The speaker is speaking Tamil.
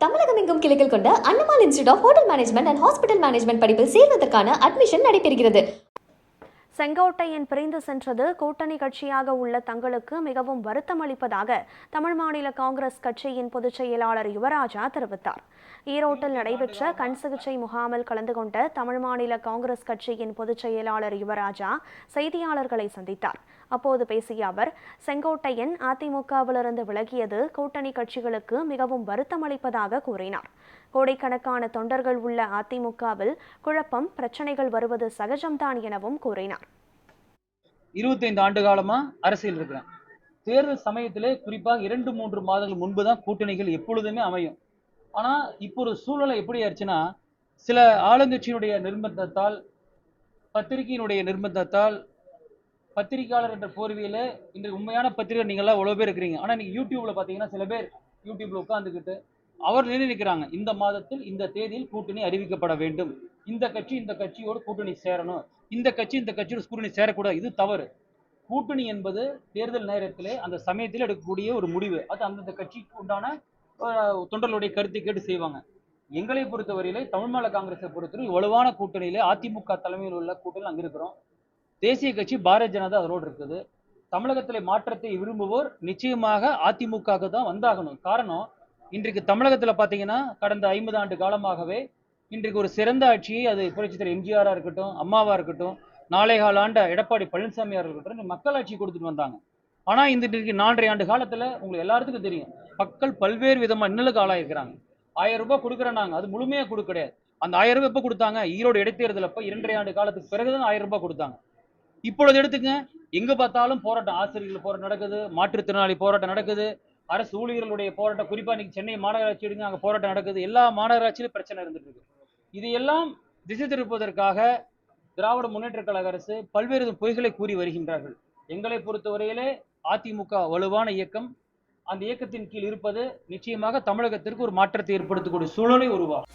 தமிழகம் எங்கும் கிளைகள் கொண்ட Annamalai institute of hotel management and hospital management படிப்பில் சேர்வதற்கான அட்மிஷன் நடைபெறுகிறது. செங்கோட்டையன் பிரிந்து சென்றது கூட்டணி கட்சியாக உள்ள தங்களுக்கு மிகவும் வருத்தம் அளிப்பதாக தமிழ் மாநில காங்கிரஸ் கட்சியின் பொதுச் செயலாளர் யுவராஜா தெரிவித்தார். ஈரோட்டில் நடைபெற்ற கண் சிகிச்சை முகாமில் கலந்து கொண்ட தமிழ் மாநில காங்கிரஸ் கட்சியின் பொதுச் செயலாளர் யுவராஜா செய்தியாளர்களை சந்தித்தார். அப்போது பேசிய அவர், செங்கோட்டையன் அதிமுகவிலிருந்து விலகியது கூட்டணி கட்சிகளுக்கு மிகவும் வருத்தம் அளிப்பதாக கூறினார். கோடிக்கணக்கான தொண்டர்கள் உள்ள அதிமுகவில் குழப்பம், பிரச்சனைகள் வருவது சகஜம்தான் எனவும் கூறினார். 25 ஆண்டு காலமா அரசியல் இருக்கிறேன். தேர்தல் சமயத்திலே குறிப்பாக 2-3 மாதங்கள் முன்புதான் கூட்டணிகள் எப்பொழுதுமே அமையும். ஆனா இப்போ ஒரு சூழ்நிலை எப்படி ஆயிடுச்சுன்னா, சில ஆளுங்கட்சியினுடைய நிர்பந்தத்தால், பத்திரிகையினுடைய நிர்பந்தத்தால், பத்திரிகையாளர் என்ற போர்வையில இன்று உண்மையான பத்திரிகை நீங்களாம் எவ்வளவு பேர் இருக்கிறீங்க. ஆனா நீங்க யூடியூப்ல பாத்தீங்கன்னா சில பேர் யூடியூப்ல உட்கார்ந்துக்கிட்டு அவர் நினைக்கிறாங்க, இந்த மாதத்தில் இந்த தேதியில் கூட்டணி அறிவிக்கப்பட வேண்டும், இந்த கட்சி இந்த கட்சியோடு கூட்டணி சேரணும், இந்த கட்சி இந்த கட்சியோட கூட்டணி சேரக்கூடாது. இது தவறு. கூட்டணி என்பது தேர்தல் நேரத்திலே அந்த சமயத்தில் எடுக்கக்கூடிய ஒரு முடிவு. அது அந்தந்த கட்சிக்கு உண்டான தொண்டர்களுடைய கருத்தை கேட்டு செய்வாங்க. எங்களை பொறுத்தவரையிலே தமிழ் மாநில காங்கிரஸை பொறுத்தவரை வலுவான கூட்டணியிலே அதிமுக தலைமையில் உள்ள கூட்டணியில் அங்க இருக்கிறோம். தேசிய கட்சி பாரதிய ஜனதா அதோடு இருக்குது. தமிழகத்திலே மாற்றத்தை விரும்புவோர் நிச்சயமாக அதிமுக தான் வந்தாகணும். காரணம், இன்றைக்கு தமிழகத்தில் பார்த்தீங்கன்னா கடந்த 50 ஆண்டு காலமாகவே இன்றைக்கு ஒரு சிறந்த ஆட்சியை அது புரட்சித் தலைவர் எம்ஜிஆரா இருக்கட்டும், அம்மாவா இருக்கட்டும், 4.25 ஆண்டு எடப்பாடி பழனிசாமியா இருக்கட்டும் மக்கள் ஆட்சி கொடுத்துட்டு வந்தாங்க. ஆனா இன்றைக்கு 4.5 ஆண்டு காலத்துல உங்களுக்கு எல்லாத்துக்கும் தெரியும், மக்கள் பல்வேறு விதமா இன்னலுக்கு ஆளாயிருக்கிறாங்க. 1000 ரூபாய் கொடுக்குறேன்னாங்க, அது முழுமையா கொடுக்க கிடையாது. அந்த 1000 ரூபாய் எப்ப கொடுத்தாங்க? ஈரோடு இடைத்தேர்தல் அப்ப 2.5 ஆண்டு காலத்துக்கு பிறகுதான் 1000 ரூபாய் கொடுத்தாங்க. இப்பொழுது எடுத்துங்க, எங்க பார்த்தாலும் போராட்டம், ஆசிரியர்கள் போராட்டம் நடக்குது, மாற்றுத்திறனாளி போராட்டம் நடக்குது, அரசு ஊழியர்களுடைய போராட்டம், குறிப்பா இன்னைக்கு சென்னை மாநகராட்சி எடுங்க, அங்க போராட்டம் நடக்குது. எல்லா மாநகராட்சியிலும் பிரச்சனை இருந்துட்டு இருக்கு. இது எல்லாம் திசை திருப்பதற்காக திராவிட முன்னேற்ற கழக அரசு பல்வேறு பொய்களை கூறி வருகின்றார்கள். எங்களை பொறுத்தவரையிலே அதிமுக வலுவான இயக்கம். அந்த இயக்கத்தின் கீழ் இருப்பது நிச்சயமாக தமிழகத்திற்கு ஒரு மாற்றத்தை ஏற்படுத்தக்கூடிய சூழலை உருவாகும்.